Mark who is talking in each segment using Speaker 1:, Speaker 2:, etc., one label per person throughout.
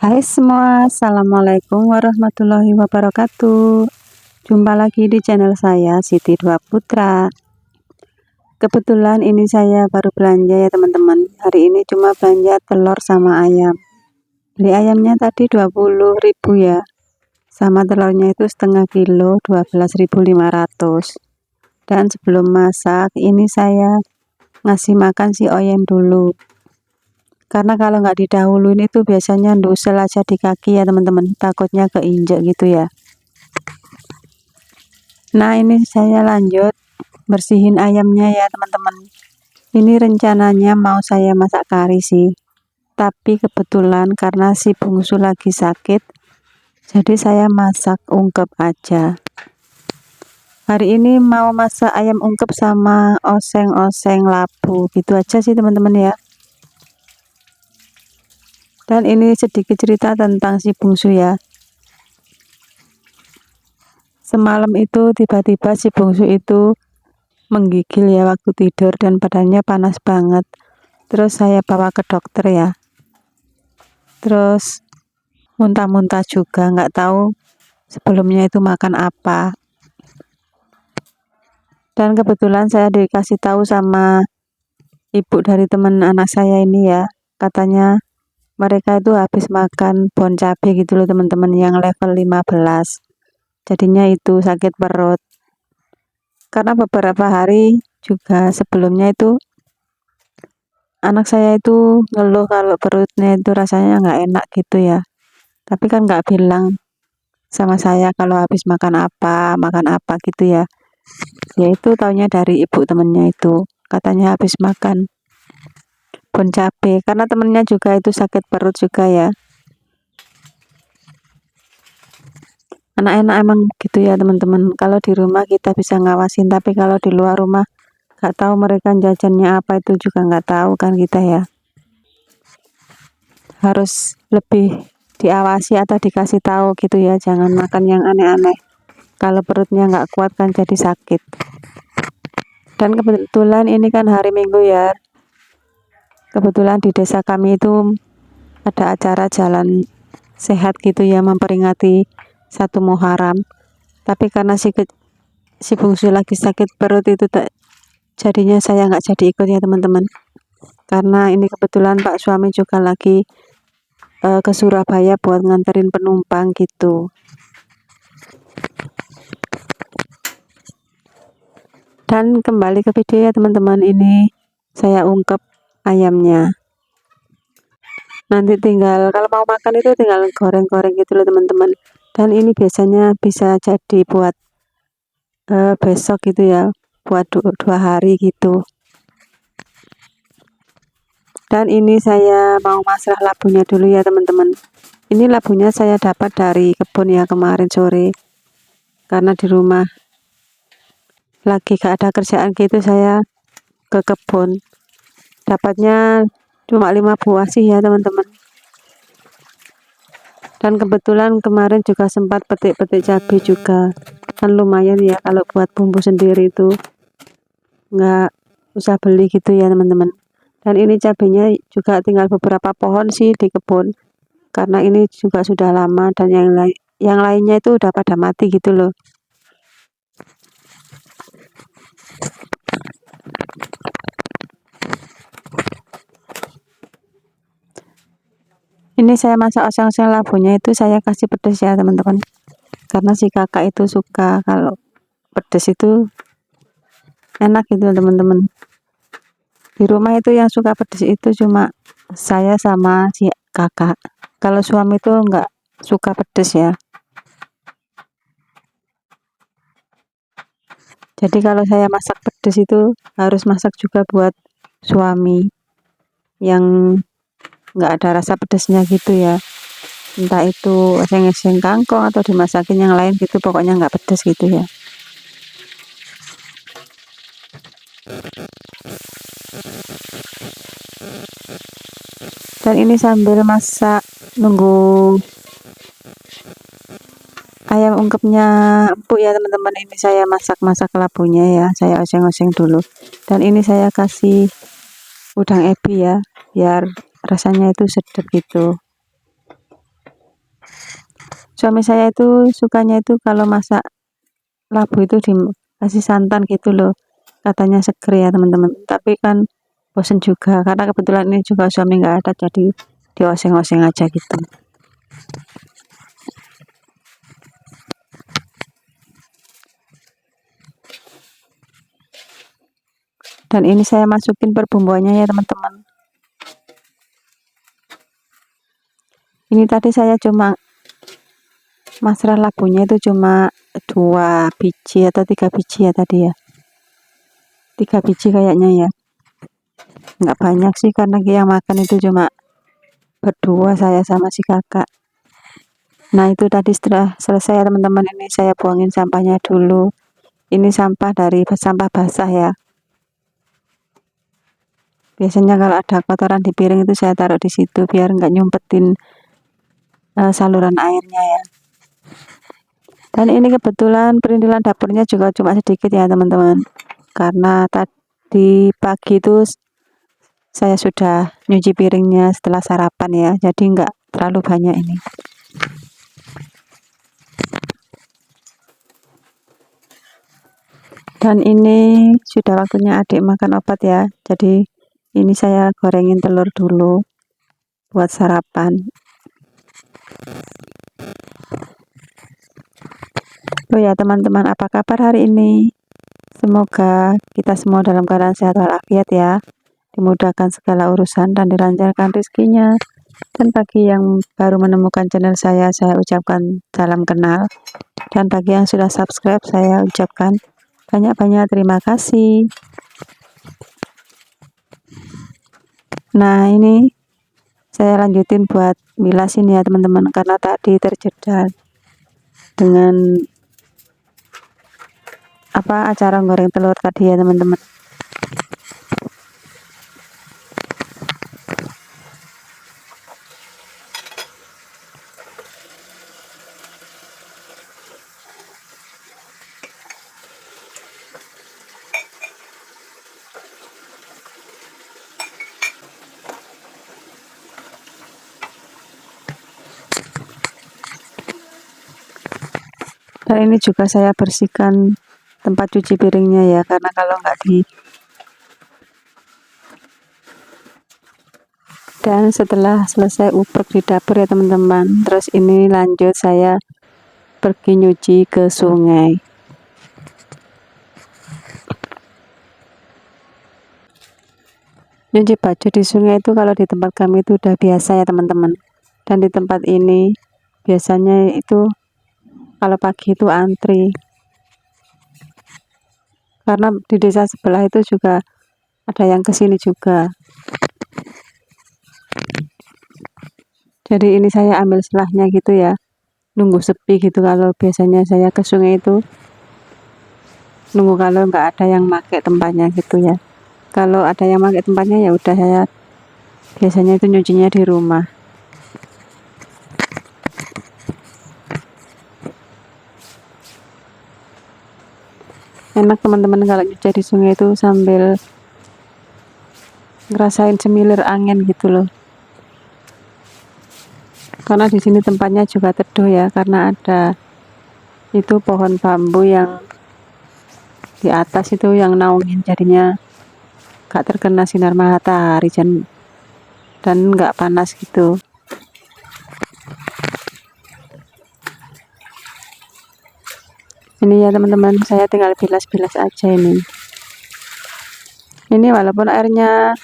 Speaker 1: Hai semua, Assalamualaikum warahmatullahi wabarakatuh. Jumpa lagi di channel saya, Siti Dua Putra. Kebetulan ini saya baru belanja ya teman-teman. Hari ini cuma belanja telur sama ayam. Beli ayamnya tadi 20.000 ya. Sama telurnya itu setengah kilo 12.500. Dan sebelum masak, ini saya ngasih makan si oyem dulu. Karena kalau nggak didahuluin itu biasanya ndusel aja di kaki ya teman-teman, takutnya keinjek gitu ya. Nah ini saya lanjut bersihin ayamnya ya teman-teman. Ini rencananya mau saya masak kari sih, tapi kebetulan karena si bungsu lagi sakit, jadi saya masak ungkep aja. Hari ini mau masak ayam ungkep sama oseng-oseng labu, gitu aja sih teman-teman ya. Dan ini sedikit cerita tentang si bungsu ya. Semalam itu tiba-tiba si bungsu itu menggigil ya waktu tidur dan badannya panas banget. Terus saya bawa ke dokter ya. Terus muntah-muntah juga, nggak tahu sebelumnya itu makan apa. Dan kebetulan saya dikasih tahu sama ibu dari teman anak saya ini ya. Katanya mereka itu habis makan bon cabe gitu loh teman-teman, yang level 15. Jadinya itu sakit perut. Karena beberapa hari juga sebelumnya itu anak saya itu ngeluh kalau perutnya itu rasanya nggak enak gitu ya. Tapi kan nggak bilang sama saya kalau habis makan apa gitu ya. Ya itu taunya dari ibu temennya itu. Katanya habis makan bon cabe. Karena temennya juga itu sakit perut juga ya. Anak-anak emang gitu ya teman-teman. Kalau di rumah kita bisa ngawasin, tapi kalau di luar rumah nggak tahu mereka jajannya apa, itu juga nggak tahu kan kita ya. Harus lebih diawasi atau dikasih tahu gitu ya, jangan makan yang aneh-aneh. Kalau perutnya nggak kuat kan jadi sakit. Dan kebetulan ini kan hari Minggu ya. Kebetulan di desa kami itu ada acara jalan sehat gitu ya, memperingati 1 Muharram. Tapi karena si bungsu lagi sakit perut itu jadinya saya nggak jadi ikut ya teman-teman. Karena ini kebetulan Pak suami juga lagi ke Surabaya buat nganterin penumpang gitu. Dan kembali ke video ya teman-teman, ini saya ungkep ayamnya. Nanti tinggal kalau mau makan itu tinggal goreng-goreng gitu loh teman-teman. Dan ini biasanya bisa jadi buat besok gitu ya, buat 2 hari gitu. Dan ini saya mau masak labunya dulu ya teman-teman. Ini labunya saya dapat dari kebun ya kemarin sore. Karena di rumah lagi gak ada kerjaan gitu, saya ke kebun. Dapatnya cuma 5 buah sih ya teman-teman. Dan kebetulan kemarin juga sempat petik-petik cabai juga. Kan lumayan ya kalau buat bumbu sendiri itu nggak usah beli gitu ya teman-teman. Dan ini cabainya juga tinggal beberapa pohon sih di kebun. Karena ini juga sudah lama dan yang lainnya itu udah pada mati gitu loh. Ini saya masak oseng-oseng labunya itu saya kasih pedas ya teman-teman. Karena si kakak itu suka kalau pedas itu enak gitu teman-teman. Di rumah itu yang suka pedas itu cuma saya sama si kakak. Kalau suami itu nggak suka pedas ya. Jadi kalau saya masak pedas itu harus masak juga buat suami yang nggak ada rasa pedasnya gitu ya. Entah itu oseng-oseng kangkung atau dimasakin yang lain gitu, pokoknya nggak pedas gitu ya. Dan ini sambil masak nunggu ayam ungkepnya empuk ya teman-teman, ini saya masak-masak labunya ya, saya oseng-oseng dulu. Dan ini saya kasih udang ebi ya, biar rasanya itu sedap gitu. Suami saya itu sukanya itu kalau masak labu itu dikasih santan gitu loh. Katanya seger ya teman-teman. Tapi kan bosen juga karena kebetulan ini juga suami nggak ada jadi dioseng-oseng aja gitu. Dan ini saya masukin perbumbuannya ya teman-teman. Ini tadi saya cuma masrah labunya itu cuma 2 biji atau 3 biji ya tadi ya. 3 biji kayaknya ya. Nggak banyak sih karena yang makan itu cuma berdua, saya sama si kakak. Nah itu tadi setelah selesai teman-teman, ini saya buangin sampahnya dulu. Ini sampah dari sampah basah ya. Biasanya kalau ada kotoran di piring itu saya taruh di situ biar nggak nyumpetin saluran airnya ya. Dan ini kebetulan perintilan dapurnya juga cuma sedikit ya teman-teman. Karena tadi pagi itu saya sudah nyuci piringnya setelah sarapan ya, jadi nggak terlalu banyak ini. Dan ini sudah waktunya adik makan obat ya, jadi ini saya gorengin telur dulu buat sarapan. Oh ya teman-teman, apa kabar hari ini? Semoga kita semua dalam keadaan sehat walafiat ya, dimudahkan segala urusan dan dilancarkan rezekinya. Dan bagi yang baru menemukan channel saya ucapkan salam kenal. Dan bagi yang sudah subscribe, saya ucapkan banyak-banyak terima kasih. Nah ini saya lanjutin buat bilasin ya teman-teman, karena tadi terjeda dengan acara goreng telur tadi ya teman-teman. Dan ini juga saya bersihkan tempat cuci piringnya ya, karena kalau nggak dan setelah selesai ubruk di dapur ya teman-teman, terus ini lanjut saya pergi nyuci ke sungai. Nyuci baju di sungai itu kalau di tempat kami itu udah biasa ya teman-teman. Dan di tempat ini biasanya itu kalau pagi itu antri, karena di desa sebelah itu juga ada yang kesini juga. Jadi ini saya ambil selahnya gitu ya, nunggu sepi gitu. Kalau biasanya saya ke sungai itu nunggu kalau nggak ada yang pakai tempatnya gitu ya. Kalau ada yang pakai tempatnya ya udah, saya biasanya itu nyucinya di rumah. Enak teman-teman kalau nyuci di sungai itu sambil ngerasain semilir angin gitu loh. Karena di sini tempatnya juga teduh ya, karena ada itu pohon bambu yang di atas itu yang naungin, jadinya gak terkena sinar matahari dan nggak panas gitu. Ini ya teman-teman, saya tinggal bilas-bilas aja ini. Ini walaupun airnya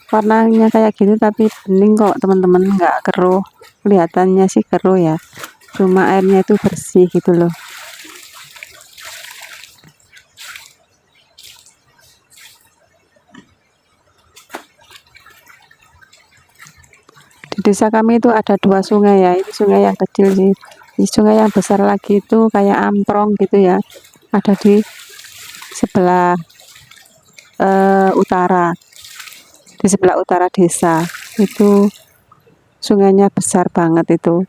Speaker 1: warnanya kayak gitu tapi bening kok teman-teman, nggak keruh. Kelihatannya sih keruh ya, cuma airnya itu bersih gitu loh. Di desa kami itu ada 2 sungai ya, ini sungai yang kecil sih. Di sungai yang besar lagi itu kayak Amprong gitu ya, ada di sebelah utara, di sebelah utara desa. Itu sungainya besar banget, itu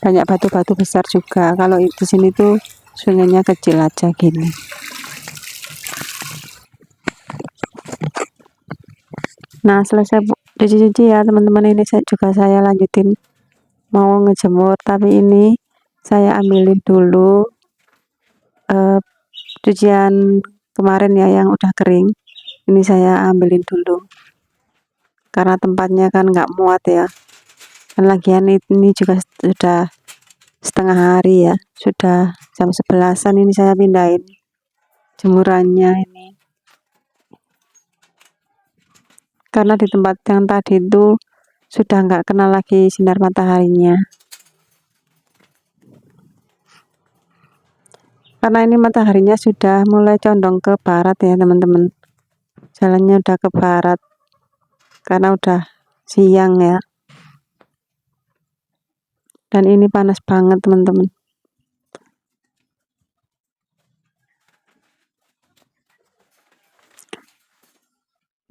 Speaker 1: banyak batu-batu besar juga. Kalau di sini tuh sungainya kecil aja gini. Nah selesai cuci-cuci ya teman-teman, ini saya lanjutin mau ngejemur, tapi ini saya ambilin dulu cucian kemarin ya yang udah kering. Ini saya ambilin dulu karena tempatnya kan nggak muat ya, dan lagian ini juga sudah setengah hari ya, sudah jam 11-an ini saya pindahin jemurannya ini, karena di tempat yang tadi itu sudah nggak kena lagi sinar mataharinya, karena ini mataharinya sudah mulai condong ke barat ya teman-teman, jalannya udah ke barat karena udah siang ya, dan ini panas banget teman-teman.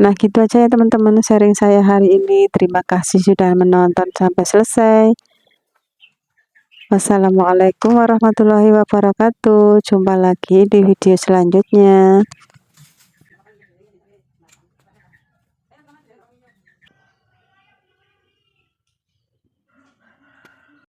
Speaker 1: Nah gitu aja ya teman-teman sharing saya hari ini. Terima kasih sudah menonton sampai selesai. Wassalamualaikum warahmatullahi wabarakatuh. Jumpa lagi di video selanjutnya.